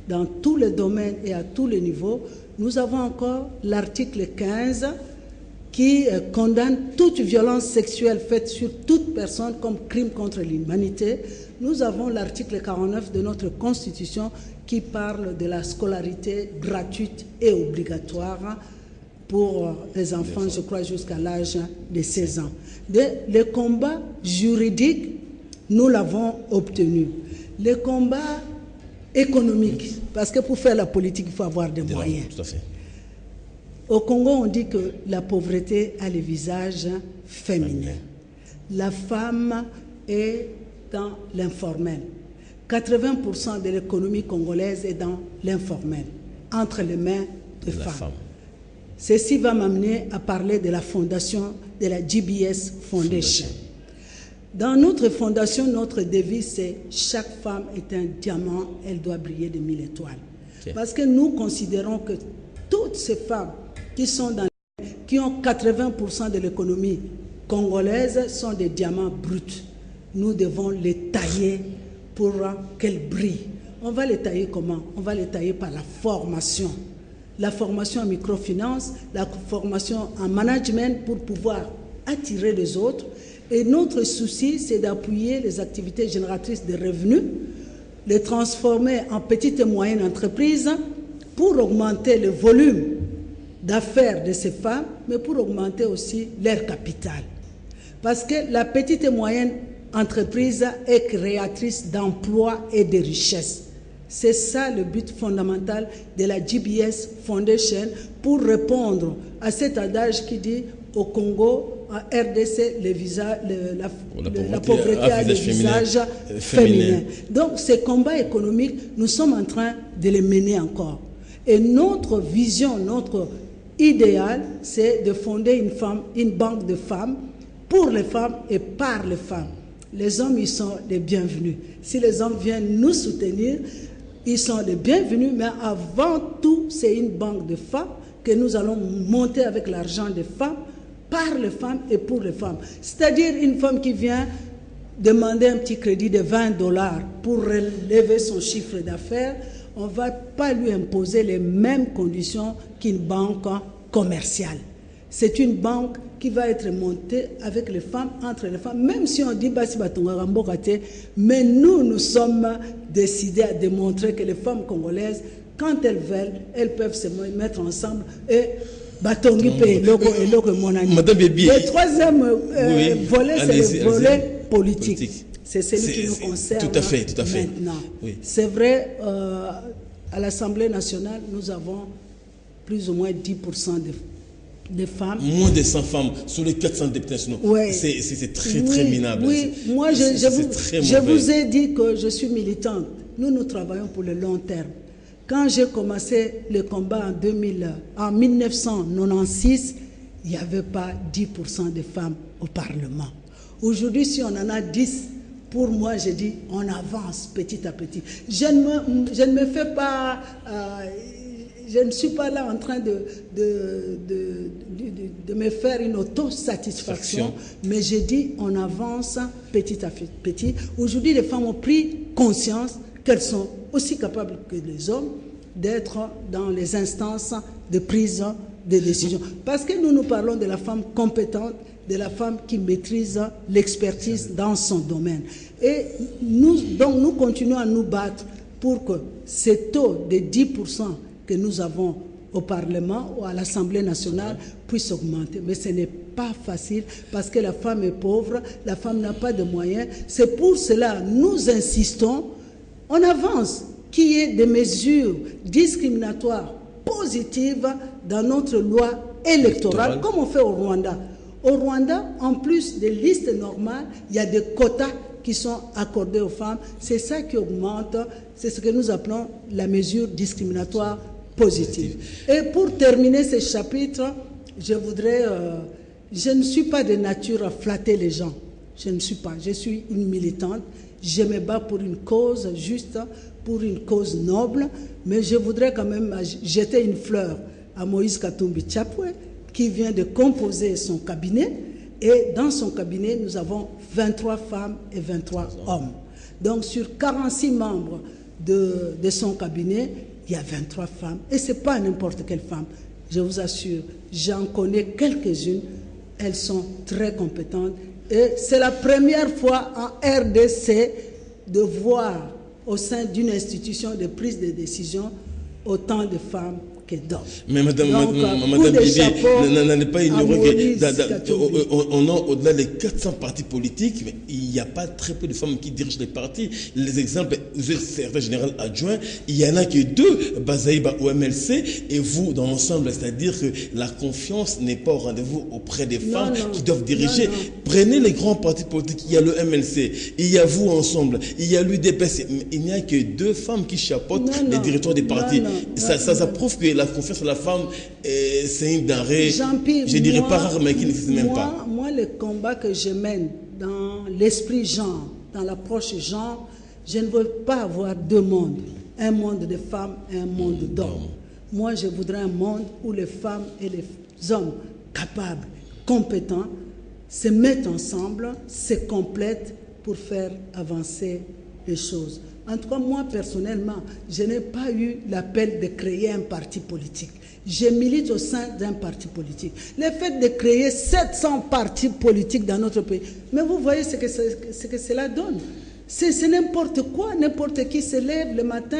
dans tous les domaines et à tous les niveaux. Nous avons encore l'article 15 qui condamne toute violence sexuelle faite sur toute personne comme crime contre l'humanité. Nous avons l'article 49 de notre Constitution qui parle de la scolarité gratuite et obligatoire pour les enfants, je crois, jusqu'à l'âge de 16 ans. Le combat juridique, nous l'avons obtenu. Le combat économique, parce que pour faire la politique, il faut avoir des moyens. Tout à fait. Au Congo, on dit que la pauvreté a le visage féminin. La femme est dans l'informel. 80% de l'économie congolaise est dans l'informel, entre les mains de femmes. Ceci va m'amener à parler de la fondation, de la GBS Foundation. Dans notre fondation, notre devise, c'est « Chaque femme est un diamant, elle doit briller de 1000 étoiles ». Parce que nous considérons que toutes ces femmes qui ont 80% de l'économie congolaise sont des diamants bruts. Nous devons les tailler pour qu'elles brillent. On va les tailler comment? On va les tailler par la formation. La formation en microfinance, la formation en management pour pouvoir attirer les autres. Et notre souci, c'est d'appuyer les activités génératrices de revenus, les transformer en petites et moyennes entreprises pour augmenter le volume d'affaires de ces femmes, mais pour augmenter aussi leur capital. Parce que la petite et moyenne entreprise est créatrice d'emplois et de richesses. C'est ça le but fondamental de la GBS Foundation pour répondre à cet adage qui dit au Congo, en RDC, la pauvreté a le visage féminin. Donc ces combats économiques, nous sommes en train de les mener encore. Et notre vision, notre idéal, c'est de fonder une banque de femmes pour les femmes et par les femmes. Les hommes, ils sont les bienvenus. Si les hommes viennent nous soutenir, ils sont les bienvenus, mais avant tout, c'est une banque de femmes que nous allons monter avec l'argent des femmes, par les femmes et pour les femmes. C'est-à-dire une femme qui vient demander un petit crédit de $20 pour relever son chiffre d'affaires, on ne va pas lui imposer les mêmes conditions qu'une banque commerciale. C'est une banque qui va être montée avec les femmes, entre les femmes, même si on dit Basi Batonga Rambokate, mais nous sommes décidés à démontrer que les femmes congolaises, quand elles veulent, elles peuvent se mettre ensemble et Batongi Pe Eloko Monani. Le troisième volet, c'est le volet politique. C'est celui qui nous concerne tout à fait. maintenant. Oui. C'est vrai, à l'Assemblée nationale, nous avons plus ou moins 10% de femmes. Moins de 100 femmes sur les 400 députés nationaux. Ouais. C'est très minable. Oui, moi je vous ai dit que je suis militante. Nous travaillons pour le long terme. Quand j'ai commencé le combat en 1996, il n'y avait pas 10% de femmes au Parlement. Aujourd'hui, si on en a 10, pour moi, je dis, on avance petit à petit. Je ne me fais pas... je ne suis pas là en train de me faire une autosatisfaction, mais je dis, on avance petit à petit. Aujourd'hui, les femmes ont pris conscience qu'elles sont aussi capables que les hommes d'être dans les instances de prise de décision. Parce que nous parlons de la femme compétente, de la femme qui maîtrise l'expertise dans son domaine. Et donc nous continuons à nous battre pour que ce taux de 10% que nous avons au Parlement ou à l'Assemblée nationale puisse augmenter. Mais ce n'est pas facile parce que la femme est pauvre, la femme n'a pas de moyens. C'est pour cela que nous insistons, on avance, qu'il y ait des mesures discriminatoires positives dans notre loi électorale, comme on fait au Rwanda. Au Rwanda, en plus des listes normales, il y a des quotas qui sont accordés aux femmes. C'est ça qui augmente, c'est ce que nous appelons la mesure discriminatoire positive. Et pour terminer ce chapitre, je ne suis pas de nature à flatter les gens. Je ne suis pas. Je suis une militante. Je me bats pour une cause juste, pour une cause noble, mais je voudrais quand même jeter une fleur à Moïse Katumbi Tchapwe, qui vient de composer son cabinet. Et dans son cabinet, nous avons 23 femmes et 23 hommes. Donc sur 46 membres de son cabinet, il y a 23 femmes. Et ce n'est pas n'importe quelle femme. je vous assure, j'en connais quelques-unes, elles sont très compétentes. Et c'est la première fois en RDC de voir au sein d'une institution de prise de décision autant de femmes que d'hommes. Mais madame Bibi, n'allez pas ignorer qu'on a au-delà des 400 partis politiques, mais il n'y a pas très peu de femmes qui dirigent les partis. Les exemples, vous êtes secrétaire général adjoint, il y en a que 2, Bazaïba au MLC, et vous dans l'ensemble, c'est-à-dire que la confiance n'est pas au rendez-vous auprès des femmes qui doivent diriger. Prenez les grands partis politiques, il y a le MLC, il y a vous ensemble, il y a l'UDPS, il n'y a que 2 femmes qui chapeautent les directeurs des partis. Ça prouve que la confiance à la femme, c'est une denrée, je ne dirais pas rare, mais qui n'existe même pas. Moi, le combat que je mène dans l'esprit genre, dans l'approche genre, je ne veux pas avoir 2 mondes. Un monde de femmes et un monde d'hommes. Moi, je voudrais un monde où les femmes et les hommes capables, compétents, se mettent ensemble, se complètent pour faire avancer les choses. En tout cas, moi, personnellement, je n'ai pas eu l'appel de créer un parti politique. Je milite au sein d'un parti politique. Le fait de créer 700 partis politiques dans notre pays, mais vous voyez ce que cela donne. C'est n'importe quoi, n'importe qui se lève le matin,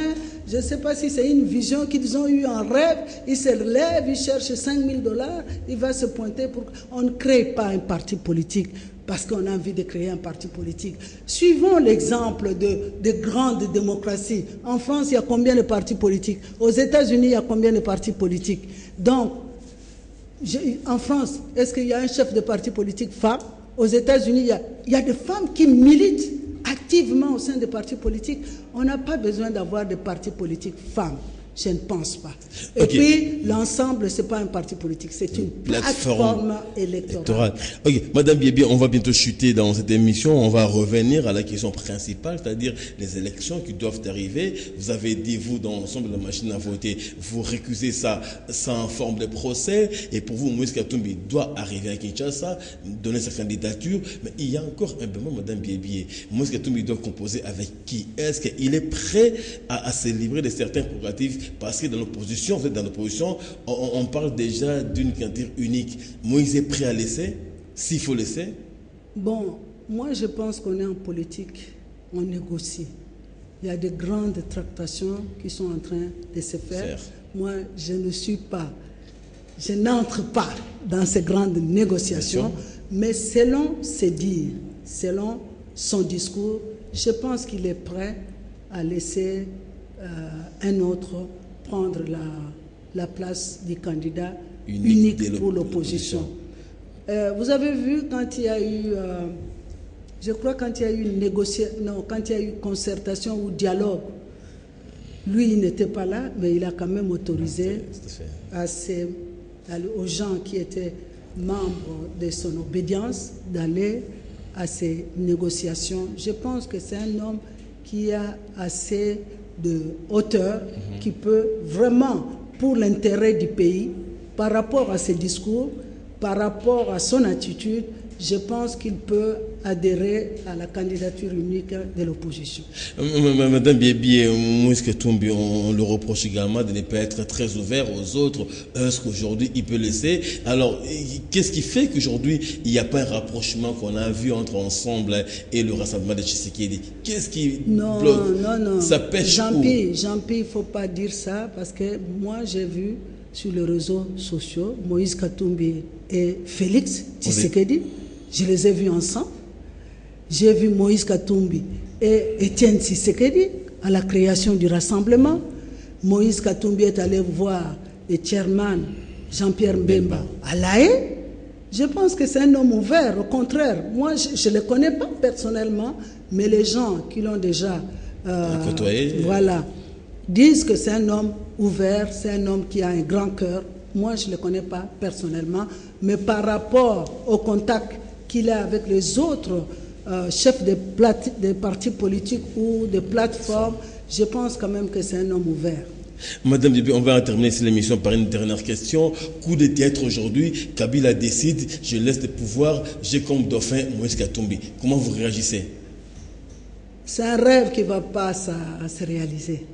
je ne sais pas si c'est une vision qu'ils ont eue en rêve, il se lève, il cherche $5 000, il va se pointer pour... On ne crée pas un parti politique parce qu'on a envie de créer un parti politique. Suivons l'exemple de grandes démocraties. En France, il y a combien de partis politiques? Aux États-Unis, il y a combien de partis politiques? Donc, en France, est-ce qu'il y a un chef de parti politique femme? Aux États-Unis, il y a des femmes qui militent activement au sein des partis politiques. On n'a pas besoin d'avoir des partis politiques femmes. Je ne pense pas. Et puis, l'ensemble, ce n'est pas un parti politique, c'est une plateforme électorale. Ok, Madame Bibi, on va bientôt chuter dans cette émission. On va revenir à la question principale, c'est-à-dire les élections qui doivent arriver. Vous avez dit, vous, dans l'ensemble de la machine à voter, vous récusez ça sans forme de procès. Et pour vous, Moïse Katumbi doit arriver à Kinshasa, donner sa candidature. Mais il y a encore un moment, Madame Bibi. Moïse Katumbi doit composer avec qui? Est-ce qu'il est prêt à se livrer de certains prérogatives? Parce que dans l'opposition, vous êtes dans l'opposition, on parle déjà d'une candidature unique. Moïse est prêt à laisser, s'il faut laisser? Bon, moi je pense qu'on est en politique, on négocie. Il y a de grandes tractations qui sont en train de se faire. Moi, je n'entre pas dans ces grandes négociations, mais selon ses dires, selon son discours, je pense qu'il est prêt à laisser un autre prendre la place du candidat unique pour l'opposition. Vous avez vu quand il y a eu, je crois quand il y a eu quand il y a eu concertation ou dialogue, lui il n'était pas là, mais il a quand même autorisé aux gens qui étaient membres de son obédience d'aller à ces négociations. Je pense que c'est un homme qui a assez de hauteur, qui peut vraiment, pour l'intérêt du pays, par rapport à ses discours, par rapport à son attitude, je pense qu'il peut adhérer à la candidature unique de l'opposition. Madame Bibi, Moïse Katumbi, on le reproche également de ne pas être très ouvert aux autres. Est-ce qu'aujourd'hui il peut laisser? Alors, qu'est-ce qui fait qu'aujourd'hui il n'y a pas un rapprochement qu'on a vu entre Ensemble et le rassemblement de Tshisekedi? Qu'est-ce qui bloque? Non. Ça pêche Jean-Pierre, il ne faut pas dire ça parce que moi j'ai vu sur les réseaux sociaux Moïse Katumbi et Félix Tshisekedi. Je les ai vus ensemble. J'ai vu Moïse Katumbi et Étienne Tshisekedi à la création du rassemblement. Moïse Katumbi est allé voir le chairman Jean-Pierre Mbemba à La Haye. Je pense que c'est un homme ouvert. Au contraire, moi je ne le connais pas personnellement, mais les gens qui l'ont déjà disent que c'est un homme ouvert, c'est un homme qui a un grand cœur. Moi je ne le connais pas personnellement, mais par rapport au contact qu'il a avec les autres chefs de partis politiques ou de plateformes, je pense quand même que c'est un homme ouvert. Madame Bibi, on va terminer cette émission par une dernière question. Coup de théâtre aujourd'hui, Kabila décide, je laisse le pouvoir, j'ai comme dauphin Moïse Katumbi. Comment vous réagissez? C'est un rêve qui ne va pas se réaliser.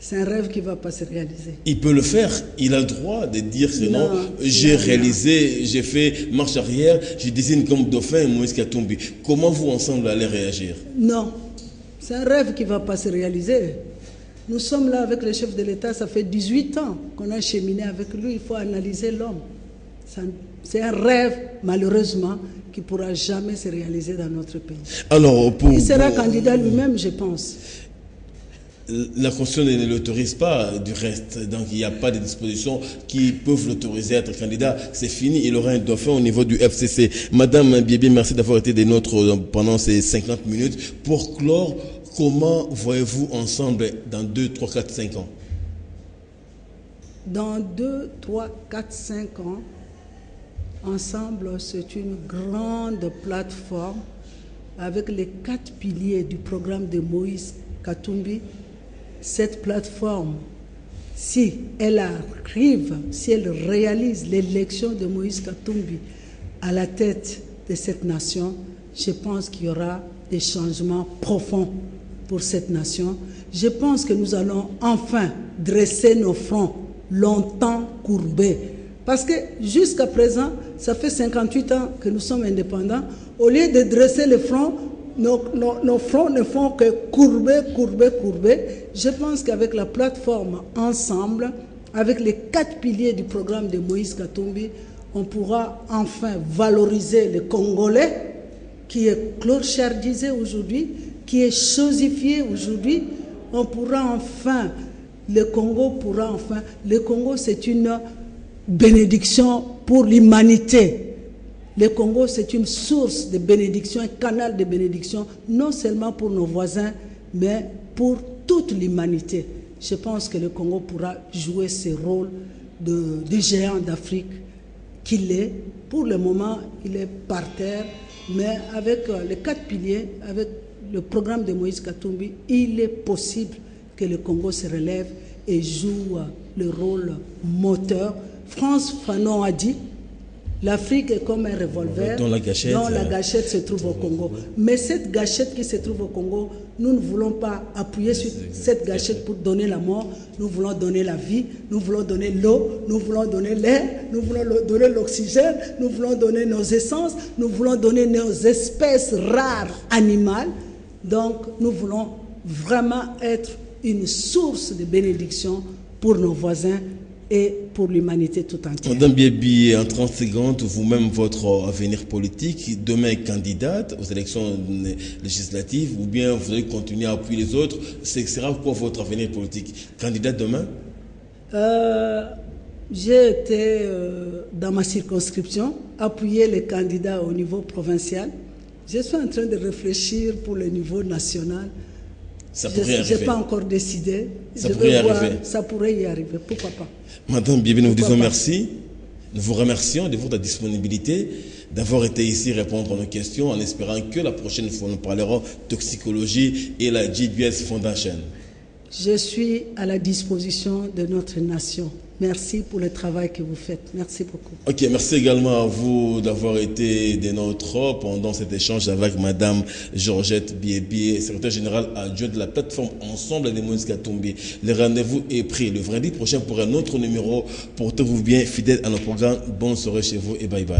C'est un rêve qui ne va pas se réaliser. Il peut le faire, il a le droit de dire que non, j'ai réalisé, j'ai fait marche arrière, je désigne comme dauphin Moïse Katumbi. Comment vous ensemble allez réagir? Non, c'est un rêve qui ne va pas se réaliser. Nous sommes là avec le chef de l'État, ça fait 18 ans qu'on a cheminé avec lui, il faut analyser l'homme. C'est un rêve, malheureusement, qui ne pourra jamais se réaliser dans notre pays. Alors, il sera candidat lui-même, je pense. La Constitution ne l'autorise pas du reste, donc il n'y a pas de dispositions qui peuvent l'autoriser à être candidat. C'est fini, il aura un dauphin au niveau du FCC. Madame Biébi, merci d'avoir été des nôtres pendant ces 50 minutes. Pour clore, comment voyez-vous ensemble dans 2, 3, 4, 5 ans? Dans 2, 3, 4, 5 ans, ensemble, c'est une grande plateforme avec les 4 piliers du programme de Moïse Katumbi. Cette plateforme, si elle arrive, si elle réalise l'élection de Moïse Katumbi à la tête de cette nation, je pense qu'il y aura des changements profonds pour cette nation. Je pense que nous allons enfin dresser nos fronts longtemps courbés. Parce que jusqu'à présent, ça fait 58 ans que nous sommes indépendants. Au lieu de dresser les fronts, nos fronts ne font que courber. Je pense qu'avec la plateforme ensemble, avec les 4 piliers du programme de Moïse Katumbi, on pourra enfin valoriser le Congolais qui est clochardisé aujourd'hui, qui est chosifié aujourd'hui. On pourra enfin, le Congo c'est une bénédiction pour l'humanité. Le Congo, c'est une source de bénédiction, un canal de bénédiction, non seulement pour nos voisins, mais pour toute l'humanité. Je pense que le Congo pourra jouer ce rôle de géant d'Afrique qu'il est. Pour le moment, il est par terre, mais avec les 4 piliers, avec le programme de Moïse Katumbi, il est possible que le Congo se relève et joue le rôle moteur. France Fanon a dit, l'Afrique est comme un revolver dont la gâchette se trouve au Congo. Mais cette gâchette qui se trouve au Congo, nous ne voulons pas appuyer sur cette gâchette pour donner la mort. Nous voulons donner la vie, nous voulons donner l'eau, nous voulons donner l'air, nous voulons donner l'oxygène, nous voulons donner nos essences, nous voulons donner nos espèces rares animales. Donc nous voulons vraiment être une source de bénédiction pour nos voisins et pour l'humanité tout entière. Madame Biébi, en 30 secondes, vous-même, votre avenir politique, demain candidate aux élections législatives, ou bien vous allez continuer à appuyer les autres, ce sera quoi votre avenir politique? Candidate demain? J'ai été dans ma circonscription, appuyer les candidats au niveau provincial. Je suis en train de réfléchir pour le niveau national. Ça pourrait arriver. Je n'ai pas encore décidé. Ça pourrait arriver. Ça pourrait y arriver. Pourquoi pas? Madame Biébi, nous vous disons merci. Nous vous remercions de votre disponibilité, d'avoir été ici répondre à nos questions, en espérant que la prochaine fois nous parlerons toxicologie et la GBS Foundation. Je suis à la disposition de notre nation. Merci pour le travail que vous faites. Merci beaucoup. Ok, merci également à vous d'avoir été des nôtres pendant cet échange avec Madame Georgette Biébi, secrétaire générale adjointe de la plateforme Ensemble des Moïse Katumbi. Le rendez-vous est pris le vendredi prochain pour un autre numéro. Portez-vous bien, fidèles à nos programmes. Bonne soirée chez vous et bye bye.